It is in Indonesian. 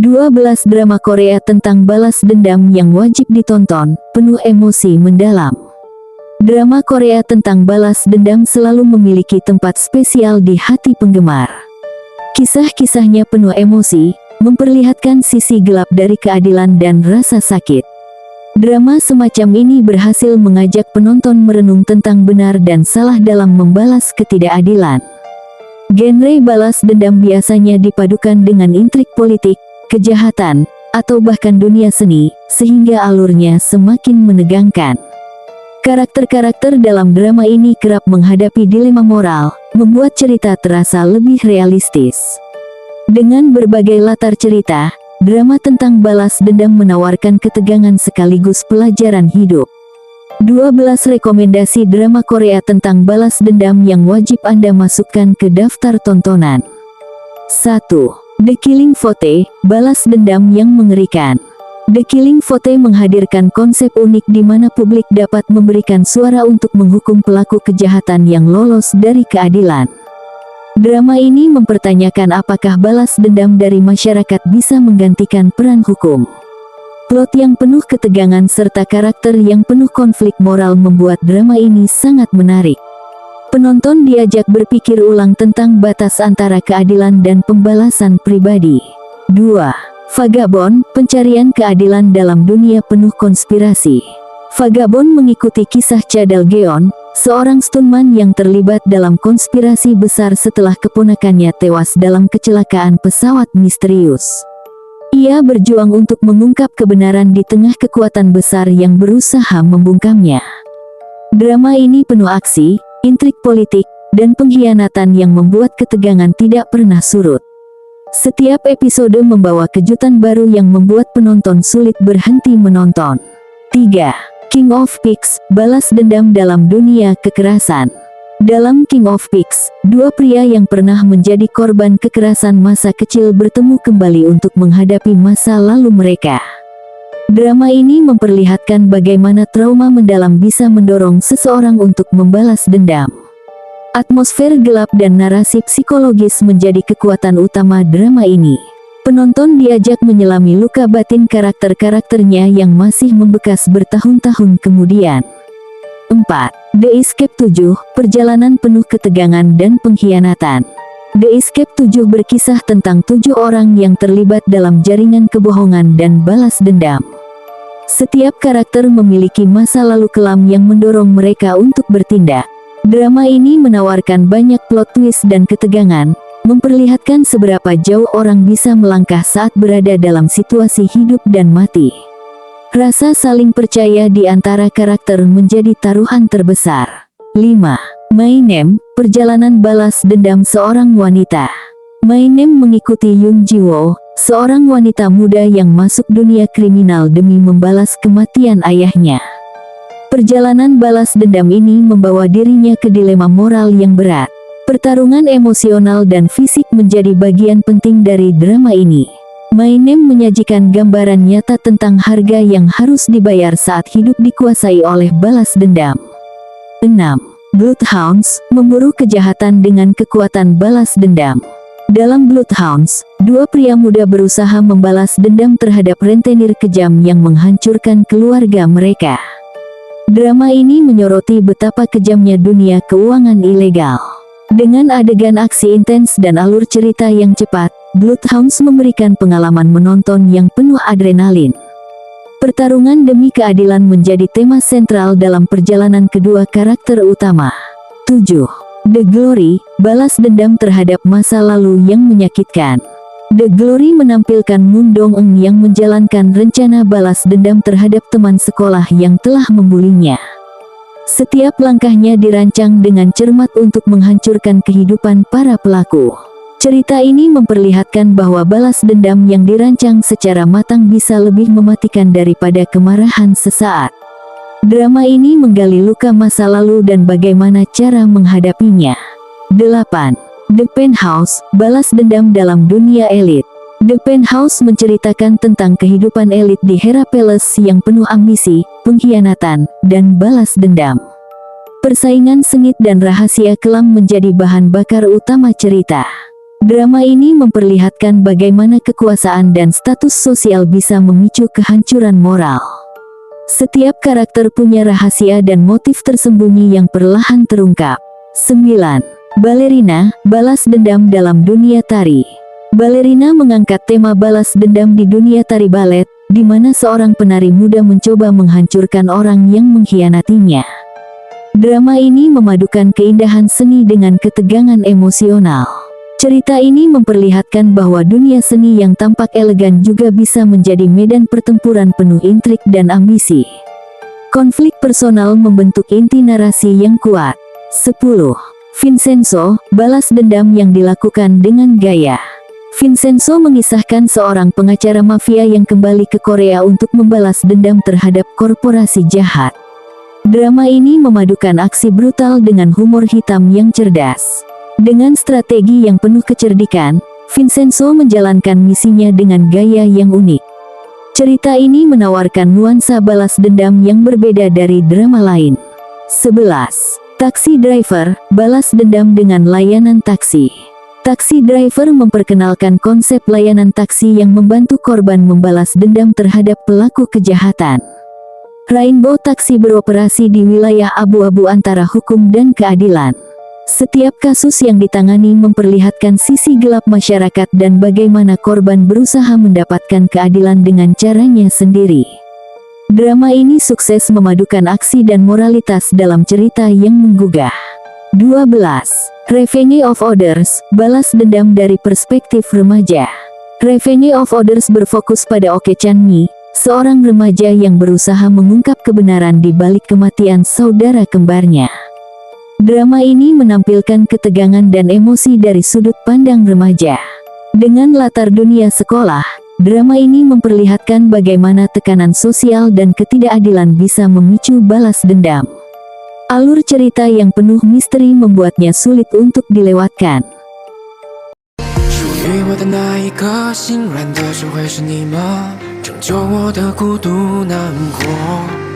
12 drama Korea tentang balas dendam yang wajib ditonton, penuh emosi mendalam. Drama Korea tentang balas dendam selalu memiliki tempat spesial di hati penggemar. Kisah-kisahnya penuh emosi, memperlihatkan sisi gelap dari keadilan dan rasa sakit. Drama semacam ini berhasil mengajak penonton merenung tentang benar dan salah dalam membalas ketidakadilan. Genre balas dendam biasanya dipadukan dengan intrik politik, kejahatan, atau bahkan dunia seni, sehingga alurnya semakin menegangkan. Karakter-karakter dalam drama ini kerap menghadapi dilema moral, membuat cerita terasa lebih realistis. Dengan berbagai latar cerita, drama tentang balas dendam menawarkan ketegangan sekaligus pelajaran hidup. 12 rekomendasi drama Korea tentang balas dendam yang wajib Anda masukkan ke daftar tontonan. 1. The Killing Vote, balas dendam yang mengerikan. The Killing Vote menghadirkan konsep unik di mana publik dapat memberikan suara untuk menghukum pelaku kejahatan yang lolos dari keadilan. Drama ini mempertanyakan apakah balas dendam dari masyarakat bisa menggantikan peran hukum. Plot yang penuh ketegangan serta karakter yang penuh konflik moral membuat drama ini sangat menarik. Penonton diajak berpikir ulang tentang batas antara keadilan dan pembalasan pribadi. 2. Vagabond, pencarian keadilan dalam dunia penuh konspirasi. Vagabond mengikuti kisah Cha Dal-geon, seorang stuntman yang terlibat dalam konspirasi besar setelah keponakannya tewas dalam kecelakaan pesawat misterius. Ia berjuang untuk mengungkap kebenaran di tengah kekuatan besar yang berusaha membungkamnya. Drama ini penuh aksi, intrik politik, dan pengkhianatan yang membuat ketegangan tidak pernah surut. Setiap episode membawa kejutan baru yang membuat penonton sulit berhenti menonton. 3. King of Pigs, balas dendam dalam dunia kekerasan. Dalam King of Pigs, dua pria yang pernah menjadi korban kekerasan masa kecil bertemu kembali untuk menghadapi masa lalu mereka. Drama ini memperlihatkan bagaimana trauma mendalam bisa mendorong seseorang untuk membalas dendam. Atmosfer gelap dan narasi psikologis menjadi kekuatan utama drama ini. Penonton diajak menyelami luka batin karakter-karakternya yang masih membekas bertahun-tahun kemudian. 4. The Escape 7, perjalanan penuh ketegangan dan pengkhianatan. The Escape 7 berkisah tentang 7 orang yang terlibat dalam jaringan kebohongan dan balas dendam. Setiap karakter memiliki masa lalu kelam yang mendorong mereka untuk bertindak. Drama ini menawarkan banyak plot twist dan ketegangan, memperlihatkan seberapa jauh orang bisa melangkah saat berada dalam situasi hidup dan mati. Rasa saling percaya di antara karakter menjadi taruhan terbesar. 5. My Name, perjalanan balas dendam seorang wanita. My Name mengikuti Yoon Ji-woo, seorang wanita muda yang masuk dunia kriminal demi membalas kematian ayahnya. Perjalanan balas dendam ini membawa dirinya ke dilema moral yang berat. Pertarungan emosional dan fisik menjadi bagian penting dari drama ini. My Name menyajikan gambaran nyata tentang harga yang harus dibayar saat hidup dikuasai oleh balas dendam. 6. Bloodhounds, memburu kejahatan dengan kekuatan balas dendam. Dalam Bloodhounds, dua pria muda berusaha membalas dendam terhadap rentenir kejam yang menghancurkan keluarga mereka. Drama ini menyoroti betapa kejamnya dunia keuangan ilegal. Dengan adegan aksi intens dan alur cerita yang cepat, Bloodhounds memberikan pengalaman menonton yang penuh adrenalin. Pertarungan demi keadilan menjadi tema sentral dalam perjalanan kedua karakter utama. 7. The Glory, balas dendam terhadap masa lalu yang menyakitkan. The Glory menampilkan Moon Dong-eun yang menjalankan rencana balas dendam terhadap teman sekolah yang telah membulinya. Setiap langkahnya dirancang dengan cermat untuk menghancurkan kehidupan para pelaku. Cerita ini memperlihatkan bahwa balas dendam yang dirancang secara matang bisa lebih mematikan daripada kemarahan sesaat. Drama ini menggali luka masa lalu dan bagaimana cara menghadapinya. 8. The Penthouse, balas dendam dalam dunia elit. The Penthouse menceritakan tentang kehidupan elit di Hera Palace yang penuh ambisi, pengkhianatan, dan balas dendam. Persaingan sengit dan rahasia kelam menjadi bahan bakar utama cerita. Drama ini memperlihatkan bagaimana kekuasaan dan status sosial bisa memicu kehancuran moral. Setiap karakter punya rahasia dan motif tersembunyi yang perlahan terungkap. 9. Balerina, balas dendam dalam dunia tari. Balerina mengangkat tema balas dendam di dunia tari balet, di mana seorang penari muda mencoba menghancurkan orang yang mengkhianatinya. Drama ini memadukan keindahan seni dengan ketegangan emosional. Cerita ini memperlihatkan bahwa dunia seni yang tampak elegan juga bisa menjadi medan pertempuran penuh intrik dan ambisi. Konflik personal membentuk inti narasi yang kuat. 10. Vincenzo, balas dendam yang dilakukan dengan gaya. Vincenzo mengisahkan seorang pengacara mafia yang kembali ke Korea untuk membalas dendam terhadap korporasi jahat. Drama ini memadukan aksi brutal dengan humor hitam yang cerdas. Dengan strategi yang penuh kecerdikan, Vincenzo menjalankan misinya dengan gaya yang unik. Cerita ini menawarkan nuansa balas dendam yang berbeda dari drama lain. 11. Taxi Driver, balas dendam dengan layanan taksi. Taxi Driver memperkenalkan konsep layanan taksi yang membantu korban membalas dendam terhadap pelaku kejahatan. Rainbow Taxi beroperasi di wilayah abu-abu antara hukum dan keadilan. Setiap kasus yang ditangani memperlihatkan sisi gelap masyarakat dan bagaimana korban berusaha mendapatkan keadilan dengan caranya sendiri. Drama ini sukses memadukan aksi dan moralitas dalam cerita yang menggugah. 12. Revenge of Others, balas dendam dari perspektif remaja. Revenge of Others berfokus pada Oke Chan-mi, seorang remaja yang berusaha mengungkap kebenaran di balik kematian saudara kembarnya. Drama ini menampilkan ketegangan dan emosi dari sudut pandang remaja. Dengan latar dunia sekolah, drama ini memperlihatkan bagaimana tekanan sosial dan ketidakadilan bisa memicu balas dendam. Alur cerita yang penuh misteri membuatnya sulit untuk dilewatkan. 属于我的那一颗心软的只会是你吗？拯救我的孤独难过。